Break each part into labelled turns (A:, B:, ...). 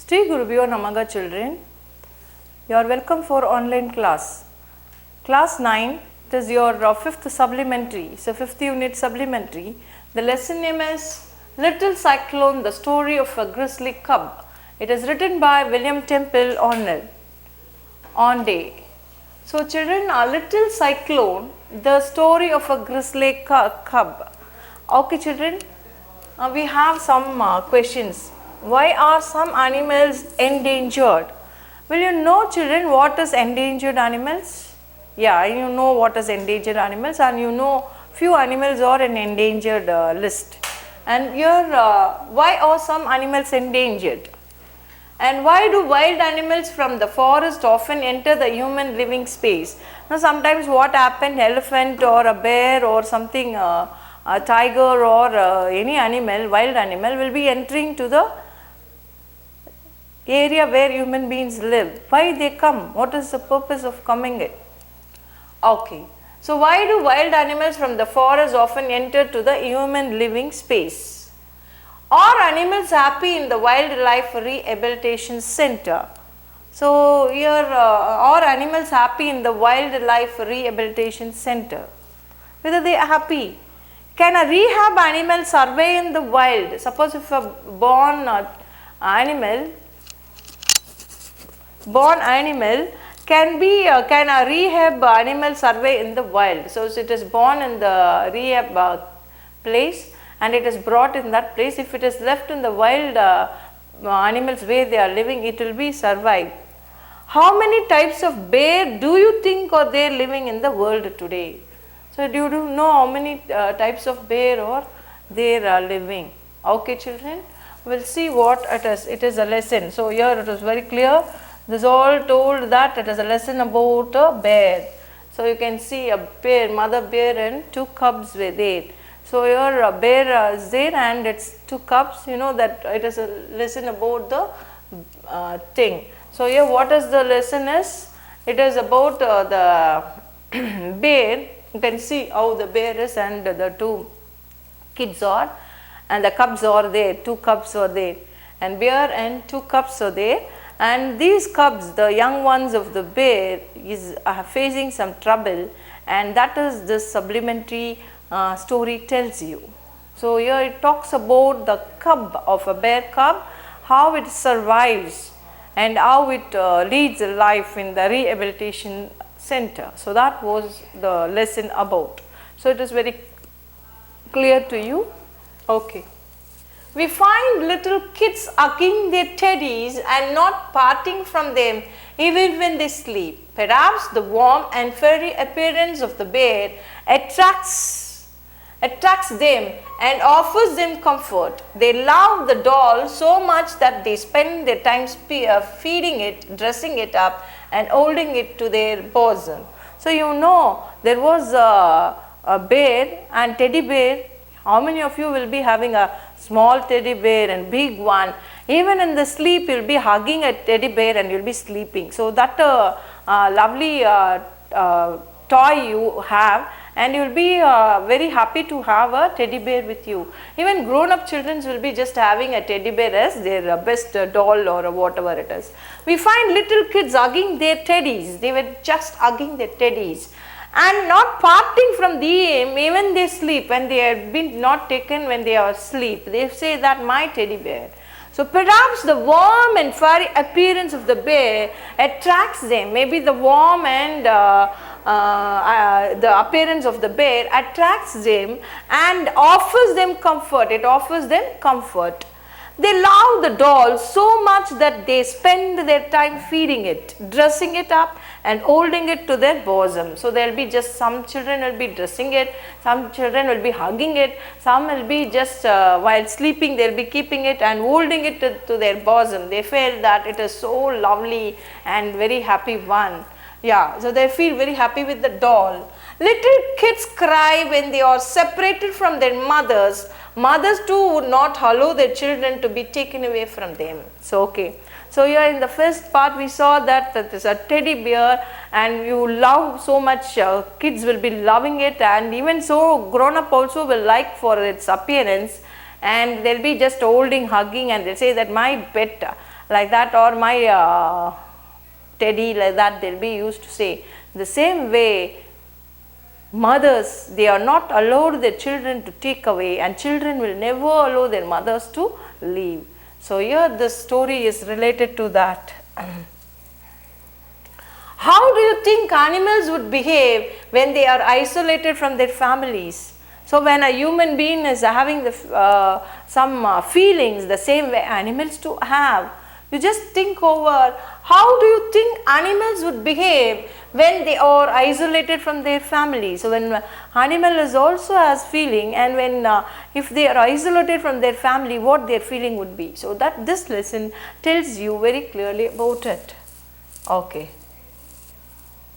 A: Sri Gurubhyo Namaga children, you are welcome for online class. Class 9, it is your 5th supplementary, so 5th unit supplementary. The lesson name is Little Cyclone, the story of a grizzly cub. It is written by William Temple on day. So children, a little cyclone, the story of a grizzly cub. Okay children, we have some questions. Why are some animals endangered? Will you know children what is endangered animals? Yeah, you know what is endangered animals, and you know few animals are in endangered list. And here why are some animals endangered? And why do wild animals from the forest often enter the human living space? Now sometimes what happens, elephant or a bear or something, a tiger or any animal, wild animal will be entering to the area where human beings live. Why they come? What is the purpose of coming it? Okay. So why do wild animals from the forest often enter to the human living space? Are animals happy in the wildlife rehabilitation center? So here are animals happy in the wildlife rehabilitation center? Whether they are happy? Can a rehab animal survive in the wild? Suppose if a born animal can a rehab animal survive in the wild? So it is born in the rehab place and it is brought in that place. If it is left in the wild animals where they are living, it will be survive. How many types of bear do you think are there living in the world today? So do you know how many types of bear are there living? Okay children, we will see what it is. It is a lesson. So here it is very clear. This all told that it is a lesson about a bear. So you can see a bear, mother bear and two cubs were there. So here a bear is there and its two cubs. You know that it is a lesson about the thing. So here what is the lesson is? It is about the bear. You can see how the bear is and the two kids are, and the cubs are there. Two cubs are there, and bear and two cubs are there. And these cubs, the young ones of the bear, is facing some trouble, and that is this supplementary story tells you. So here it talks about the cub of a bear cub, how it survives and how it leads a life in the rehabilitation center. So that was the lesson about. So it is very clear to you. Okay. We find little kids hugging their teddies and not parting from them even when they sleep. Perhaps the warm and furry appearance of the bear attracts them and offers them comfort. They love the doll so much that they spend their time feeding it, dressing it up and holding it to their bosom. So you know there was a bear and teddy bear. How many of you will be having a small teddy bear and big one? Even in the sleep you will be hugging a teddy bear and you will be sleeping. So that lovely toy you have, and you will be very happy to have a teddy bear with you. Even grown up children will be just having a teddy bear as their best doll or whatever it is. We find little kids hugging their teddies. They were just hugging their teddies and not parting from them even they sleep. When they have been not taken when they are asleep, they say that my teddy bear. So perhaps the warm and furry appearance of the bear attracts them. Maybe the warm and the appearance of the bear attracts them and offers them comfort. It offers them comfort. They love the doll so much that they spend their time feeding it, dressing it up and holding it to their bosom. So there will be just some children will be dressing it, some children will be hugging it, some will be just while sleeping they will be keeping it and holding it to their bosom. They feel that it is so lovely and very happy one. Yeah, so they feel very happy with the doll. Little kids cry when they are separated from their mothers. Mothers too would not allow their children to be taken away from them. So okay. So here in the first part we saw that there is a teddy bear and you love so much, kids will be loving it, and even so grown up also will like for its appearance, and they will be just holding, hugging, and they say that my pet. like that, or my teddy, like that they'll be used to say. The same way, mothers, they are not allowed their children to take away, and children will never allow their mothers to leave. So here this story is related to that. How do you think animals would behave when they are isolated from their families? So when a human being is having the, some feelings, the same way animals too have, you just think over, how do you think animals would behave when they are isolated from their family? So when animal is also has feeling, and when if they are isolated from their family, what their feeling would be. So that this lesson tells you very clearly about it. Okay.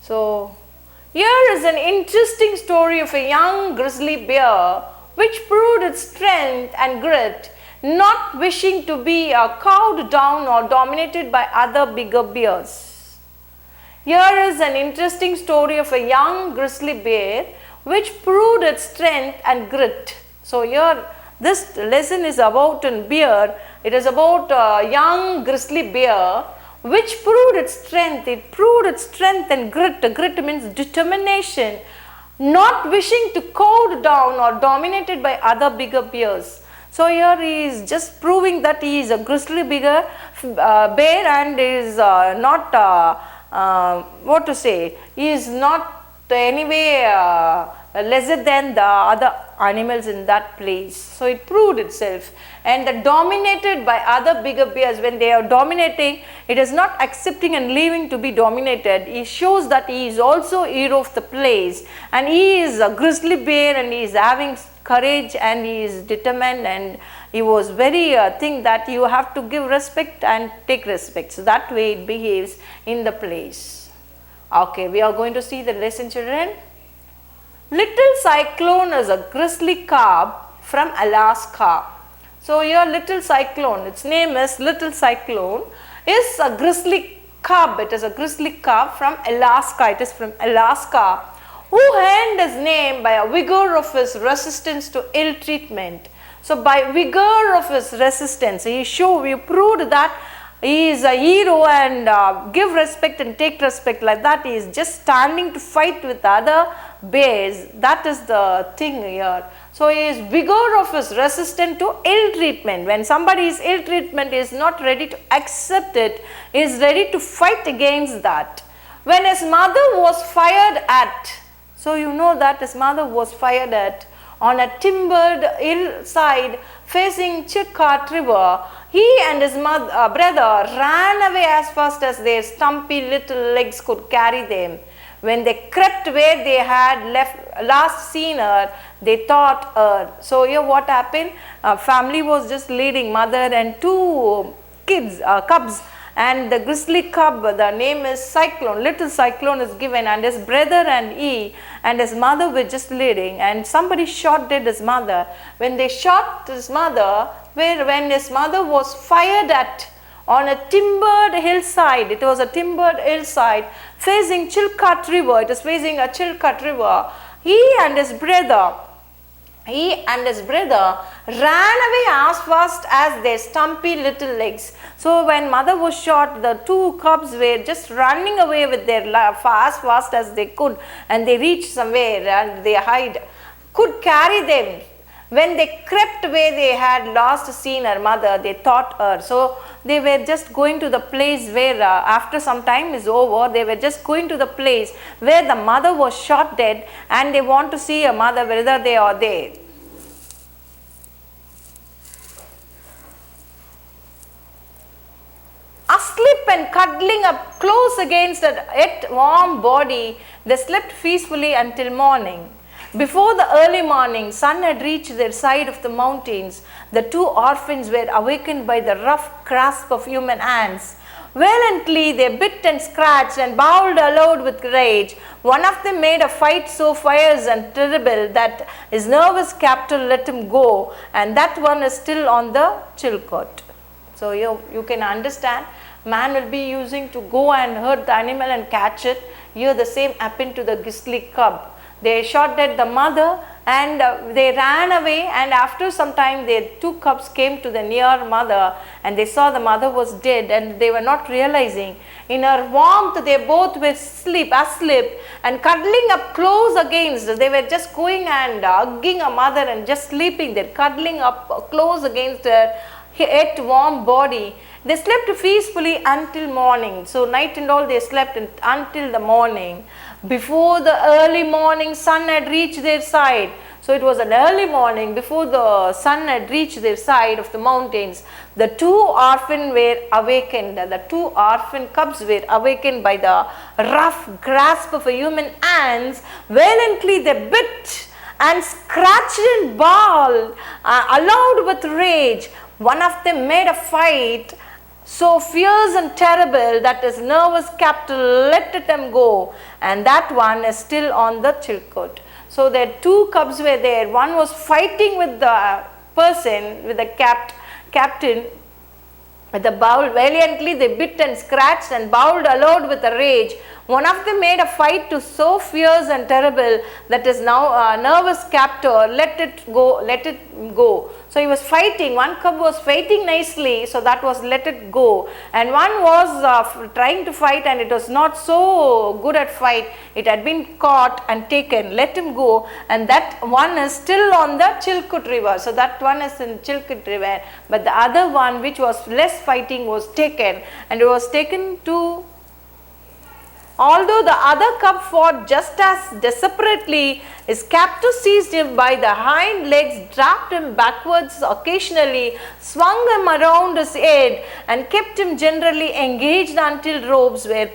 A: So here is an interesting story of a young grizzly bear which proved its strength and grit, not wishing to be cowed down or dominated by other bigger bears. Here is an interesting story of a young grizzly bear which proved its strength and grit. So here this lesson is about a bear. It is about a young grizzly bear which proved its strength. It proved its strength and grit. Grit means determination, not wishing to cowed down or dominated by other bigger bears. So here he is just proving that he is a grizzly bear and is not what to say, he is not anyway lesser than the other animals in that place. So it proved itself, and that dominated by other bigger bears, when they are dominating, it is not accepting and leaving to be dominated. He shows that he is also hero of the place, and he is a grizzly bear, and he is having courage, and he is determined, and he was very thing that you have to give respect and take respect. So that way it behaves in the place. Okay, we are going to see the lesson, children. Little Cyclone is a grizzly cub from Alaska. So here little cyclone, its name is Little Cyclone, is a grizzly cub. It is a grizzly cub from Alaska. It is from Alaska, who earned his name by a vigor of his resistance to ill treatment. So by vigor of his resistance, he proved that he is a hero, and give respect and take respect, like that. He is just standing to fight with other bears. That is the thing here. So he is vigor of his resistance to ill treatment. When somebody is ill treatment, he is not ready to accept it. He is ready to fight against that. When his mother was fired at, so you know that his mother was fired at on a timbered hillside facing Chilkat River, he and his brother ran away as fast as their stumpy little legs could carry them. When they crept where they had last seen her, they thought her. So here what happened? Family was just leading, mother and two kids, cubs, and the grizzly cub, the name is Cyclone, Little Cyclone is given, and his brother and he and his mother were just leading, and somebody shot dead his mother. When they shot his mother, when his mother was fired at on a timbered hillside, it was a timbered hillside facing Chilkat River, it is facing a Chilkat River, he and his brother ran away as fast as their stumpy little legs. So when mother was shot, the two cubs were just running away with their as fast as they could, and they reached somewhere and they could carry them. When they crept where they had last seen her mother, they thought her. So they were just going to the place where after some time is over, they were just going to the place where the mother was shot dead, and they want to see her mother whether they are there. Asleep and cuddling up close against that yet warm body, they slept peacefully until morning. Before the early morning sun had reached their side of the mountains, the two orphans were awakened by the rough grasp of human hands. Violently they bit and scratched and bawled aloud with rage. One of them made a fight so fierce and terrible that his nervous captor let him go, and that one is still on the Chilkat. So you can understand, man will be using to go and hurt the animal and catch it. Here the same happened to the grizzly cub. They shot at the mother, and they ran away, and after some time their two cubs came to the near mother, and they saw the mother was dead, and they were not realizing. In her warmth they both were asleep and cuddling up close against. They were just going and hugging a mother and just sleeping there, cuddling up close against her yet warm body. They slept peacefully until morning. So night and all they slept until the morning. Before the early morning sun had reached their side. So it was an early morning before the sun had reached their side of the mountains. The two orphans were awakened. The two orphan cubs were awakened by the rough grasp of a human hands. Violently they bit and scratched and bawled aloud with rage. One of them made a fight so fierce and terrible that his nervous captor let them go, and that one is still on the Chilkoot. So their two cubs were there. One was fighting with the person, with the captain, with the bowl. Valiantly they bit and scratched and bowled aloud with a rage. One of them made a fight to so fierce and terrible that his now nervous captor let it go. So he was fighting, one cub was fighting nicely, so that was let it go, and one was trying to fight and it was not so good at fight, it had been caught and taken, let him go, and that one is still on the Chilkoot river. So that one is in Chilkoot river, but the other one which was less fighting was taken, and it was taken to. Although the other cub fought just as desperately, his captor seized him by the hind legs, dragged him backwards occasionally, swung him around his head, and kept him generally engaged until ropes were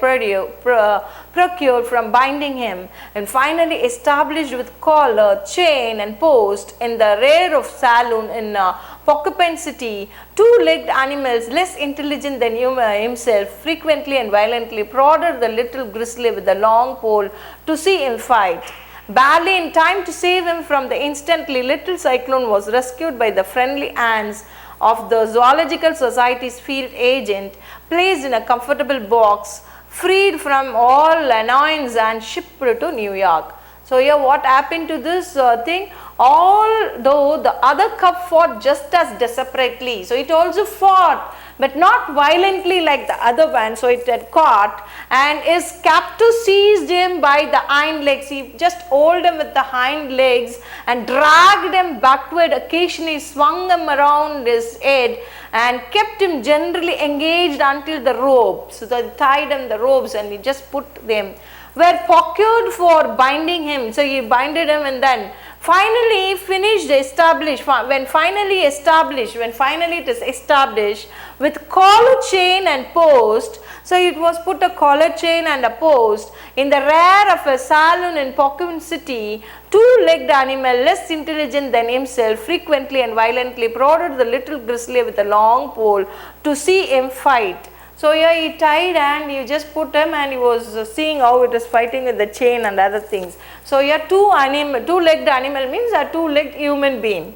A: procured from binding him, and finally established with collar, chain, and post in the rear of saloon in Porcupine City. Two-legged animals, less intelligent than himself, frequently and violently prodded the little grizzly with a long pole to see him fight. Barely in time to save him from the instantly, little Cyclone was rescued by the friendly hands of the Zoological Society's field agent, placed in a comfortable box, freed from all annoyance, and shipped to New York. So here what happened to this thing? Although the other cub fought just as desperately, so it also fought, but not violently like the other one, so it had caught, and his captor seized him by the hind legs. He just held him with the hind legs and dragged him backward, occasionally swung him around his head and kept him generally engaged until the ropes. So they tied him the ropes and he just put them, were procured for binding him. So he binded him, and then finally when finally it is established with collar, chain, and post. So it was put a collar, chain, and a post in the rear of a saloon in Porcupine City. Two-legged animal, less intelligent than himself, frequently and violently prodded the little grizzly with a long pole to see him fight. So here he tied and you just put him, and he was seeing how it is fighting with the chain and other things. So here two-legged animal means a two-legged human being.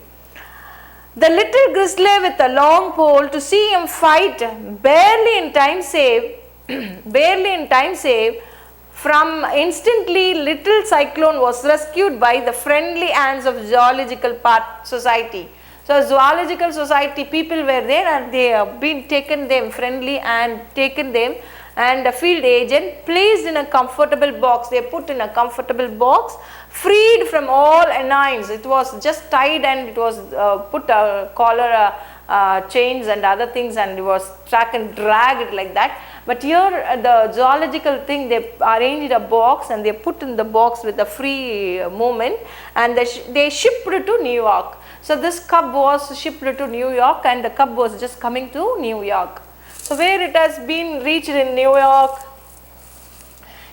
A: The little grizzly with a long pole to see him fight, barely in time save from instantly, little Cyclone was rescued by the friendly hands of Zoological Society. So Zoological Society people were there, and they have been taken them friendly and taken them, and a field agent placed in a comfortable box. They put in a comfortable box, freed from all annoyance. It was just tied, and it was put a collar, chains and other things, and it was tracked and dragged like that. But here the zoological thing, they arranged a box and they put in the box with a free movement, and they shipped it to New York. So this cub was shipped to New York, and the cub was just coming to New York. So where it has been reached in New York,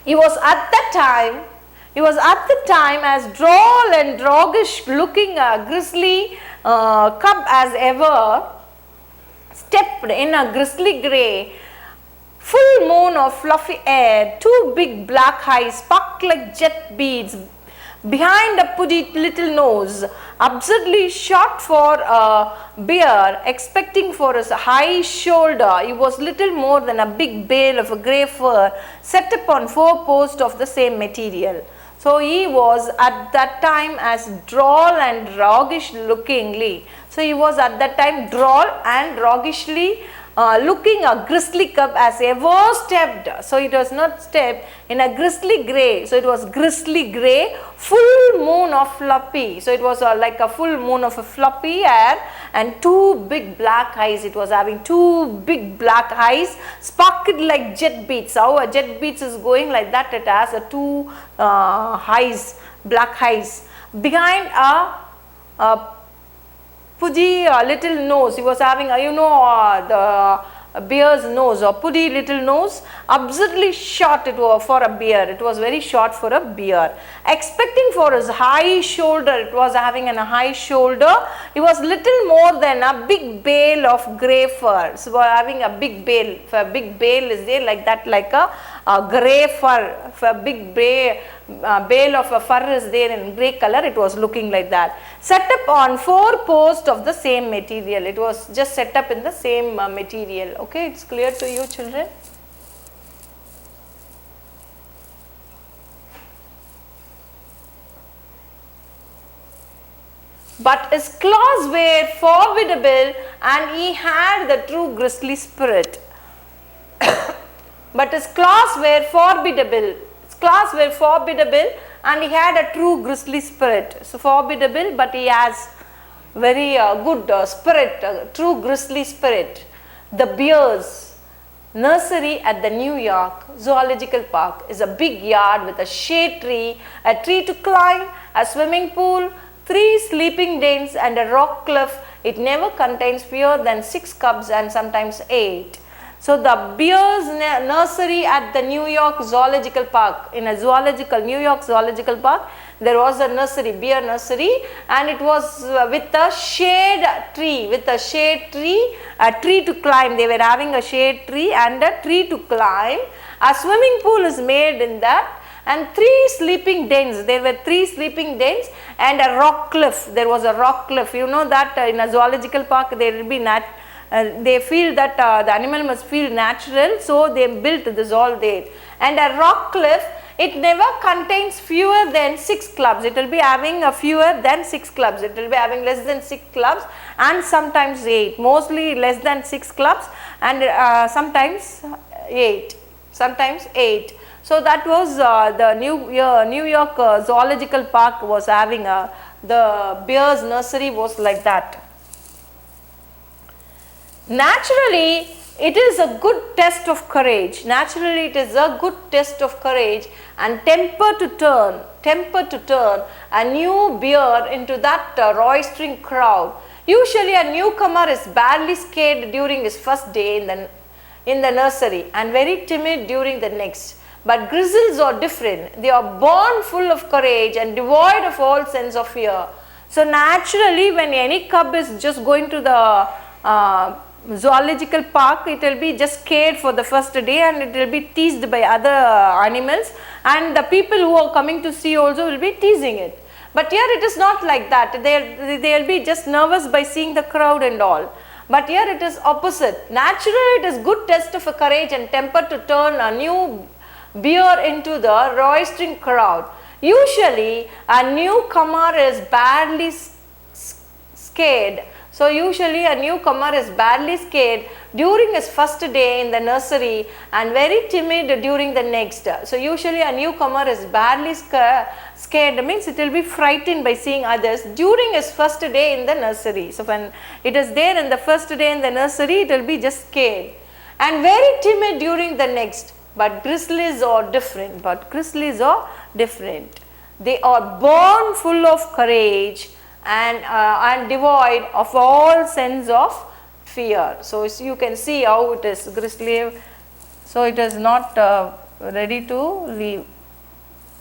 A: he was at the time as droll and doggish looking grizzly cub as ever, stepped in a grizzly grey, full moon of fluffy hair, two big black eyes sparked like jet beads behind a pudgy little nose, absurdly short for a bear, expecting for his high shoulder. He was little more than a big bale of a grey fur set upon 4 posts of the same material. So he was at that time as droll and roguish lookingly. So he was at that time droll and roguishly looking a grizzly cub as ever stepped. So it was not stepped in a grizzly grey. So it was grizzly grey, full moon of floppy. So it was like a full moon of a floppy hair and two big black eyes. It was having two big black eyes, sparkled like jet beats. How a jet beats is going like that, it has a two eyes, black eyes. Behind a pudgy little nose, he was having the bear's nose or pudgy little nose, absurdly short it was for a bear. It was very short for a bear. Expecting for his high shoulder, it was having a high shoulder. He was little more than a big bale of grey fur. So having a big bale. If a big bale is there like that, like a grey fur. If a big bale of a fur is there in grey color, it was looking like that. Set up on 4 posts of the same material. It was just set up in the same material. Okay, it's clear to you, children? But his claws were formidable and he had the true grizzly spirit. But his claws were formidable. His claws were formidable and he had a true grizzly spirit. So formidable, but he has very good spirit, true grizzly spirit. The Bears Nursery at the New York Zoological Park is a big yard with a shade tree, a tree to climb, a swimming pool, 3 sleeping dens and a rock cliff. It never contains fewer than 6 cubs and sometimes 8. So the Bears Nursery at the New York Zoological Park, in a New York Zoological Park, there was a nursery, bear nursery, and it was with a shade tree, a tree to climb. They were having a shade tree and a tree to climb. A swimming pool is made in that, and 3 sleeping dens. There were 3 sleeping dens and a rock cliff. There was a rock cliff. You know that in a zoological park there will be they feel that the animal must feel natural, so they built this all there. And a rock cliff, it never contains fewer than 6 clubs. It will be having a fewer than 6 clubs. It will be having less than 6 clubs and sometimes 8. Mostly less than 6 clubs and sometimes 8. Sometimes 8. So that was the New York Zoological Park was having the Bears Nursery was like that. Naturally, it is a good test of courage. Naturally, it is a good test of courage and temper to turn a new bear into that roistering crowd. Usually, a newcomer is badly scared during his first day in the nursery and very timid during the next. But grizzlies are different. They are born full of courage and devoid of all sense of fear. So naturally, when any cub is just going to the zoological park, it will be just scared for the first day and it will be teased by other animals, and the people who are coming to see also will be teasing it. But here it is not like that. They will be just nervous by seeing the crowd and all. But here it is opposite. Naturally, it is good test of courage and temper to turn a new bear into the roistering crowd. Usually, a newcomer is badly scared. So usually a newcomer is badly scared during his first day in the nursery and very timid during the next. So usually a newcomer is badly scared, means it will be frightened by seeing others during his first day in the nursery. So when it is there in the first day in the nursery, it will be just scared and very timid during the next. But grizzlies are different. They are born full of courage and devoid of all sense of fear. So you can see how it is grizzly. So it is not ready to leave.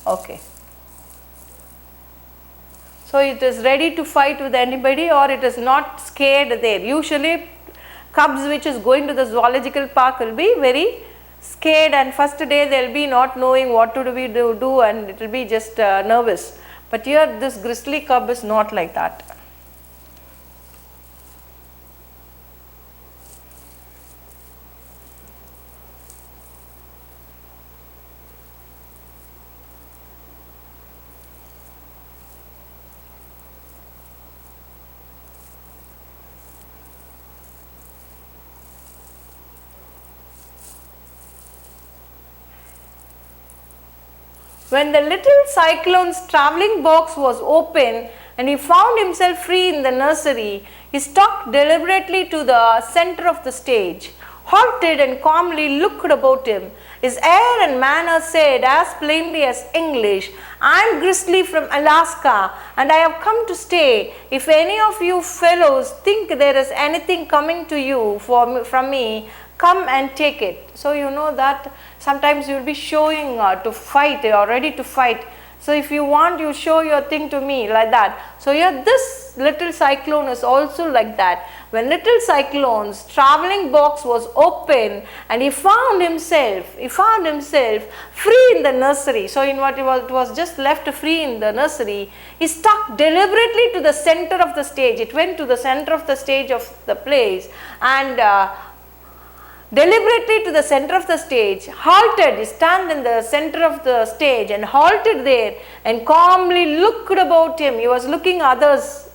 A: Okay. So it is ready to fight with anybody, or it is not scared there. Usually cubs which is going to the zoological park will be very scared, and first day they will be not knowing what to do and it will be just nervous. But here this grizzly cub is not like that. When the little cyclone's travelling box was open and he found himself free in the nursery, he stalked deliberately to the center of the stage, halted and calmly looked about him. His air and manner said as plainly as English, "I am Grizzly from Alaska and I have come to stay. If any of you fellows think there is anything coming to you from me, come and take it." So you know that sometimes you will be showing to fight, you are ready to fight. So if you want, you show your thing to me like that. So here this little cyclone is also like that. When little cyclone's travelling box was open and he found himself free in the nursery. So in what it was just left free in the nursery, he stuck deliberately to the center of the stage. It went to the center of the stage of the place and deliberately to the center of the stage, halted, he stand in the center of the stage and halted there and calmly looked about him. He was looking others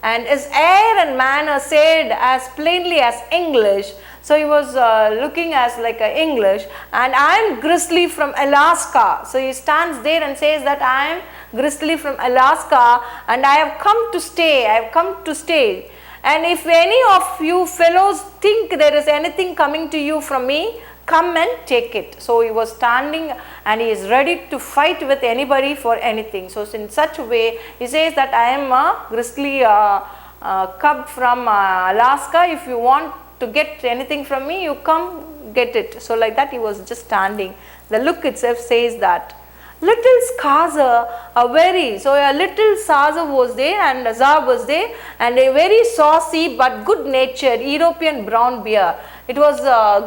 A: and his air and manner said as plainly as English. So he was looking as like a English, and I am Grizzly from Alaska. So he stands there and says that I am Grizzly from Alaska and I have come to stay, I have come to stay. And if any of you fellows think there is anything coming to you from me, come and take it. So he was standing and he is ready to fight with anybody for anything. So in such a way, he says that I am a grizzly cub from Alaska. If you want to get anything from me, you come get it. So like that he was just standing. The look itself says that. Little Skaza, so a little Saza was there and Azar was there, and a very saucy but good natured European brown bear. It was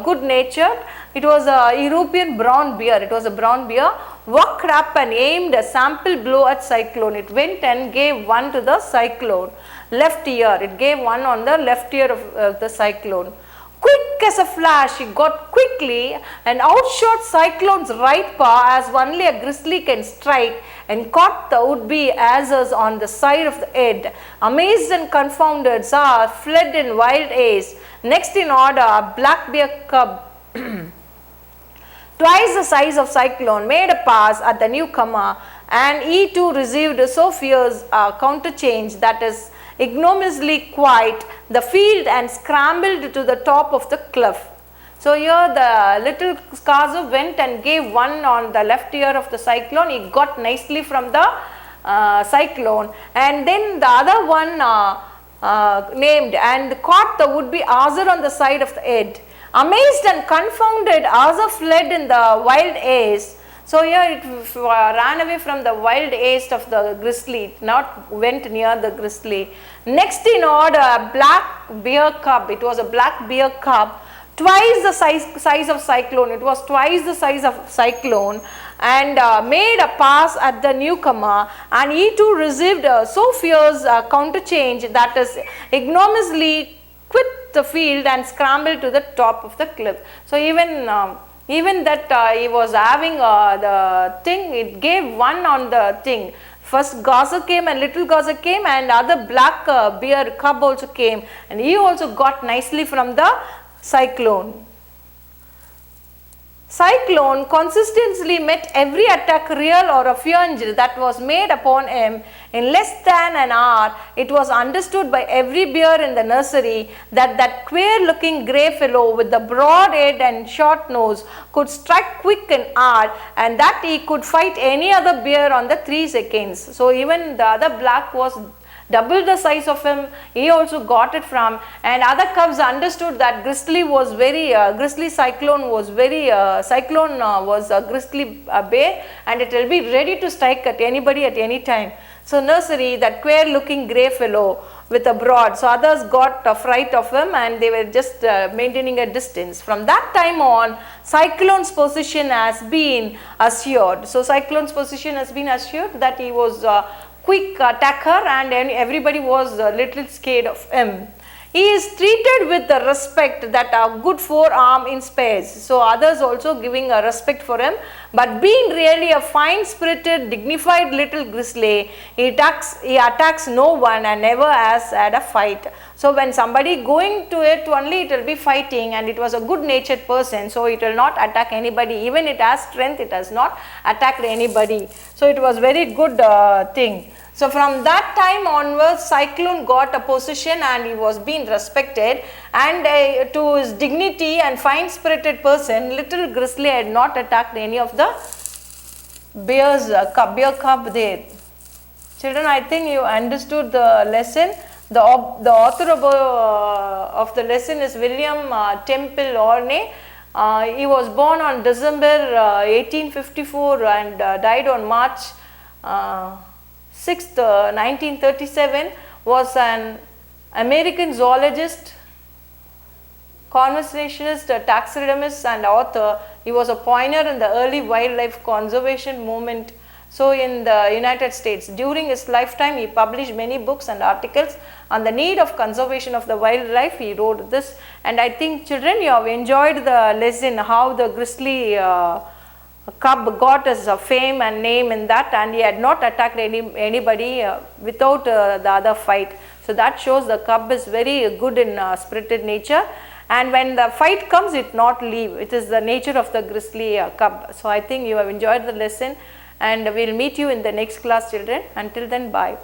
A: good natured, it was a European brown bear, it was a brown bear, walked up and aimed a sample blow at Cyclone. It went and gave one to the Cyclone, left ear, it gave one on the left ear of the Cyclone. Quick as a flash, he got quickly and outshot Cyclone's right paw as only a grizzly can strike, and caught the would-be Azaz on the side of the head. Amazed and confounded, Zar fled in wild haste. Next in order, a black bear cub, twice the size of Cyclone, made a pass at the newcomer, and he too received so fierce a counterchange that is ignominiously quite the field and scrambled to the top of the cliff. So here the little Skaza went and gave one on the left ear of the Cyclone. He got nicely from the Cyclone, and then the other one named and caught the would-be Azar on the side of the head. Amazed and confounded, Azar fled in the wild haste. So here it ran away from the wild haste of the grizzly, not went near the grizzly. Next in order, a black bear cub. It was a black bear cub, twice the size of Cyclone. It was twice the size of Cyclone, and made a pass at the newcomer, and he too received so fierce counterchange that is ignominiously quit the field and scrambled to the top of the cliff. So even that he was having the thing, it gave one on the thing. First Gaza came and little Gaza came, and other black bear cub also came, and he also got nicely from the Cyclone. Cyclone consistently met every attack, real or avenged, that was made upon him. In less than an hour, it was understood by every bear in the nursery that that queer-looking grey fellow with the broad head and short nose could strike quick and hard, and that he could fight any other bear on the 3 seconds. So even the other black was double the size of him, he also got it from, and other cubs understood that grizzly was very, grizzly Cyclone was very, Cyclone was a grizzly bear, and it will be ready to strike at anybody at any time. So nursery, that queer looking grey fellow with a broad, so others got a fright of him and they were just maintaining a distance. From that time on, Cyclone's position has been assured. So Cyclone's position has been assured that he was quick attacker, and everybody was a little scared of him. he is treated with the respect that a good forearm inspires. So others also giving a respect for him, but being really a fine spirited, dignified little grizzly, he attacks no one and never has had a fight. So when somebody going to it, only it will be fighting, and it was a good natured person, so it will not attack anybody. Even it has strength, it has not attacked anybody. So it was very good thing. So from that time onwards, Cyclone got a position and he was being respected, and to his dignity and fine spirited person, little grizzly had not attacked any of the bear cub there. Children, I think you understood the lesson. The author of the lesson is William Temple Orney. He was born on December 1854 and died on March 6th, 1937, was an American zoologist, conservationist, taxidermist and author. He was a pioneer in the early wildlife conservation movement. So in the United States, during his lifetime, he published many books and articles on the need of conservation of the wildlife. He wrote this, and I think children, you have enjoyed the lesson how the grizzly cub got his fame and name in that, and he had not attacked anybody without the other fight. So that shows the cub is very good in spirited nature, and when the fight comes, it not leave. It is the nature of the grizzly cub. So I think you have enjoyed the lesson, and we will meet you in the next class, children. Until then, bye.